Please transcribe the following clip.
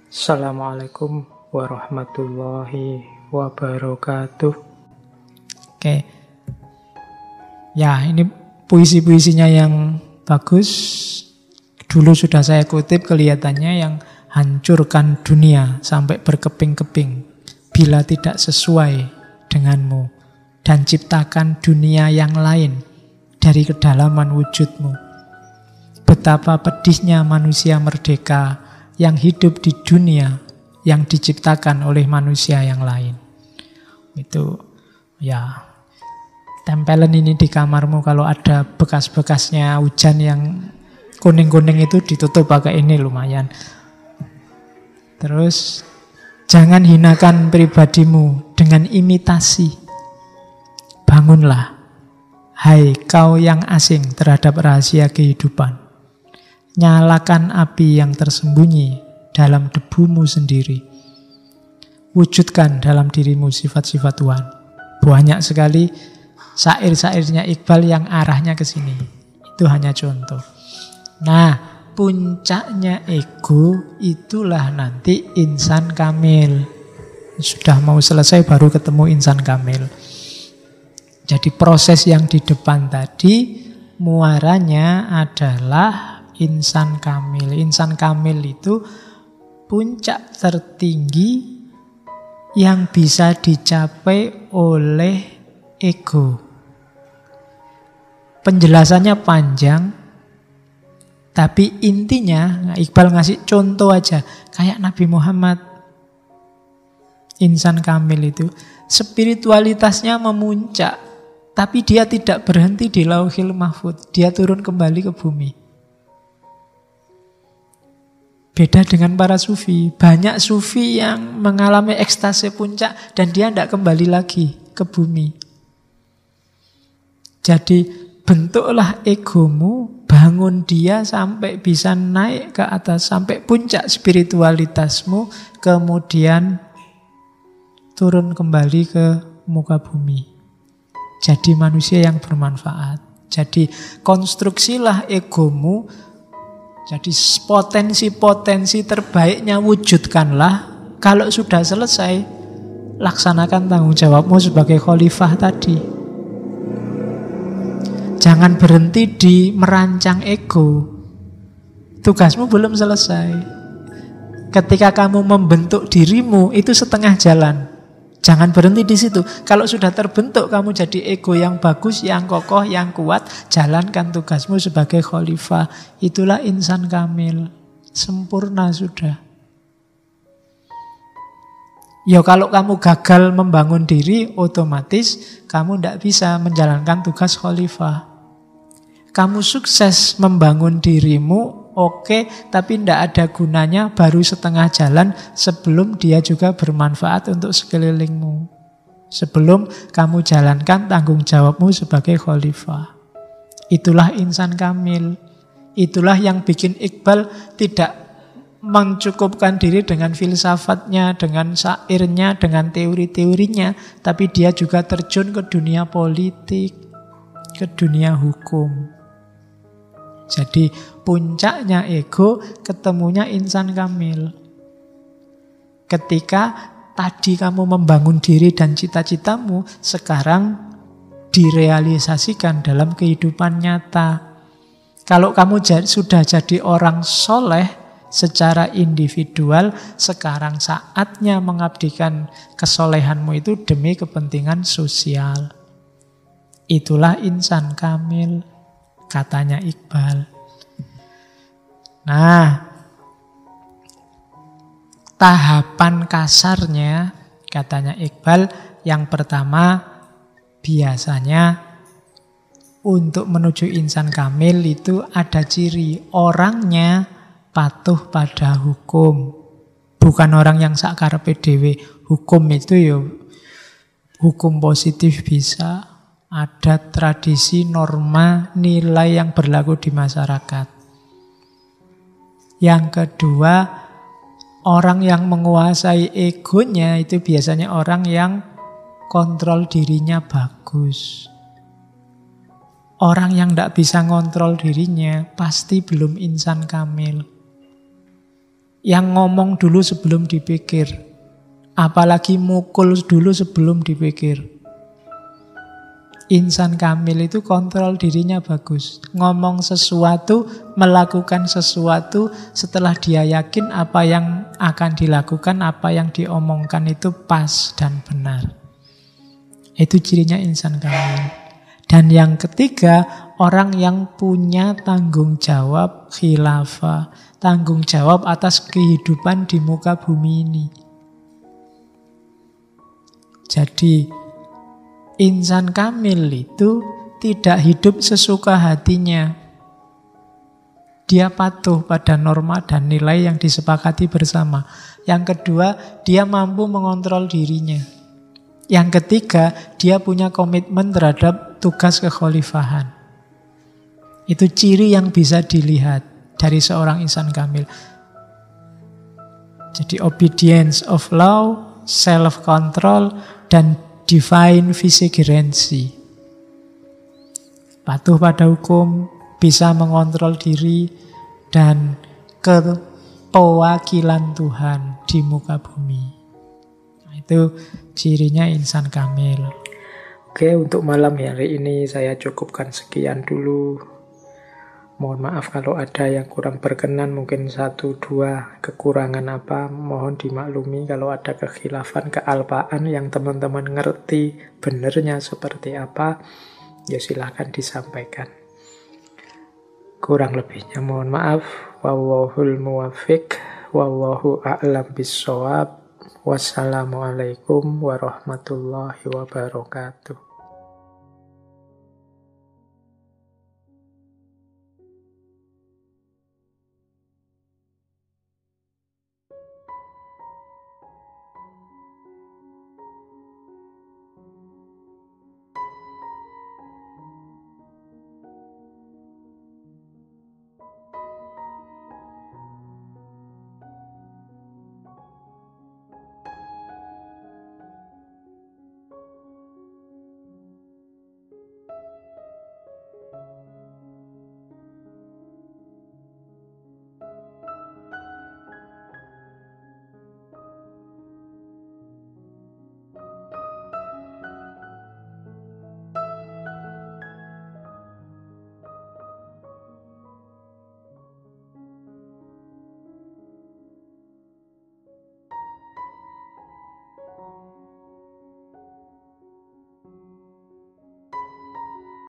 Assalamualaikum warahmatullahi wabarakatuh. Oke. Ya, ini puisi-puisinya yang bagus. Dulu sudah saya kutip, kelihatannya yang hancurkan dunia sampai berkeping-keping bila tidak sesuai denganmu, dan ciptakan dunia yang lain dari kedalaman wujudmu. Betapa pedihnya manusia merdeka yang hidup di dunia yang diciptakan oleh manusia yang lain. Itu ya, tempelen ini di kamarmu, kalau ada bekas-bekasnya hujan yang kuning-kuning itu ditutup pakai ini, lumayan. Terus jangan hinakan pribadimu dengan imitasi. Bangunlah, hai kau yang asing terhadap rahasia kehidupan. Nyalakan api yang tersembunyi dalam debumu sendiri. Wujudkan dalam dirimu sifat-sifat Tuhan. Banyak sekali syair-syairnya Iqbal yang arahnya ke sini. Itu hanya contoh. Nah, puncaknya ego itulah nanti insan kamil. Sudah mau selesai baru ketemu insan kamil. Jadi proses yang di depan tadi muaranya adalah insan kamil. Insan kamil itu puncak tertinggi yang bisa dicapai oleh ego. Penjelasannya panjang, tapi intinya Iqbal ngasih contoh aja. Kayak Nabi Muhammad, insan kamil itu spiritualitasnya memuncak, tapi dia tidak berhenti di Lauhil Mahfudz. Dia turun kembali ke bumi. Beda dengan para sufi. Banyak sufi yang mengalami ekstase puncak dan dia tidak kembali lagi ke bumi. Jadi bentuklah egomu, bangun dia sampai bisa naik ke atas, sampai puncak spiritualitasmu, kemudian turun kembali ke muka bumi. Jadi manusia yang bermanfaat. Jadi konstruksilah egomu. Jadi potensi-potensi terbaiknya wujudkanlah. Kalau sudah selesai, laksanakan tanggung jawabmu sebagai khalifah tadi. Jangan berhenti di merancang ego. Tugasmu belum selesai. Ketika kamu membentuk dirimu, itu setengah jalan. Jangan berhenti di situ. Kalau sudah terbentuk, kamu jadi ego yang bagus, yang kokoh, yang kuat, jalankan tugasmu sebagai khalifah. Itulah insan kamil. Sempurna sudah. Ya kalau kamu gagal membangun diri, otomatis kamu tidak bisa menjalankan tugas khalifah. Kamu sukses membangun dirimu, oke, tapi tidak ada gunanya, baru setengah jalan sebelum dia juga bermanfaat untuk sekelilingmu. Sebelum kamu jalankan tanggung jawabmu sebagai khalifah. Itulah insan kamil. Itulah yang bikin Iqbal tidak mencukupkan diri dengan filsafatnya, dengan syairnya, dengan teori-teorinya, tapi dia juga terjun ke dunia politik, ke dunia hukum. Jadi puncaknya ego, ketemunya insan kamil. Ketika tadi kamu membangun diri dan cita-citamu, sekarang direalisasikan dalam kehidupan nyata. Kalau kamu sudah jadi orang soleh secara individual, sekarang saatnya mengabdikan kesolehanmu itu demi kepentingan sosial. Itulah insan kamil, katanya Iqbal. Nah, tahapan kasarnya, katanya Iqbal, yang pertama biasanya untuk menuju insan kamil itu ada ciri orangnya patuh pada hukum. Bukan orang yang sakarepe dhewe. Hukum itu ya hukum positif bisa. Ada tradisi, norma, nilai yang berlaku di masyarakat. Yang kedua, orang yang menguasai egonya itu biasanya orang yang kontrol dirinya bagus. Orang yang tidak bisa ngontrol dirinya pasti belum insan kamil. yang ngomong dulu sebelum dipikir. Apalagi mukul dulu sebelum dipikir. Insan kamil itu kontrol dirinya bagus. Ngomong sesuatu, melakukan sesuatu, setelah dia yakin apa yang akan dilakukan, apa yang diomongkan itu pas dan benar. Itu cirinya insan kamil. Dan yang ketiga, orang yang punya tanggung jawab khilafah. Tanggung jawab atas kehidupan di muka bumi ini. Jadi insan kamil itu tidak hidup sesuka hatinya. Dia patuh pada norma dan nilai yang disepakati bersama. Yang kedua, dia mampu mengontrol dirinya. Yang ketiga, dia punya komitmen terhadap tugas kekhalifahan. Itu ciri yang bisa dilihat dari seorang insan kamil. Jadi obedience of law, self-control, dan divine vigilancy. Patuh pada hukum, bisa mengontrol diri, dan kepewakilan Tuhan di muka bumi. Nah, itu cirinya insan kamil. Oke, untuk malam hari ini saya cukupkan sekian dulu. Mohon maaf kalau ada yang kurang berkenan, mungkin 1-2 kekurangan apa, mohon dimaklumi. Kalau ada kekhilafan, kealpaan yang teman-teman ngerti benernya seperti apa, ya silahkan disampaikan. Kurang lebihnya mohon maaf. Wallahul muwaffiq, wallahu a'lam bissawab. Wassalamualaikum warahmatullahi wabarakatuh.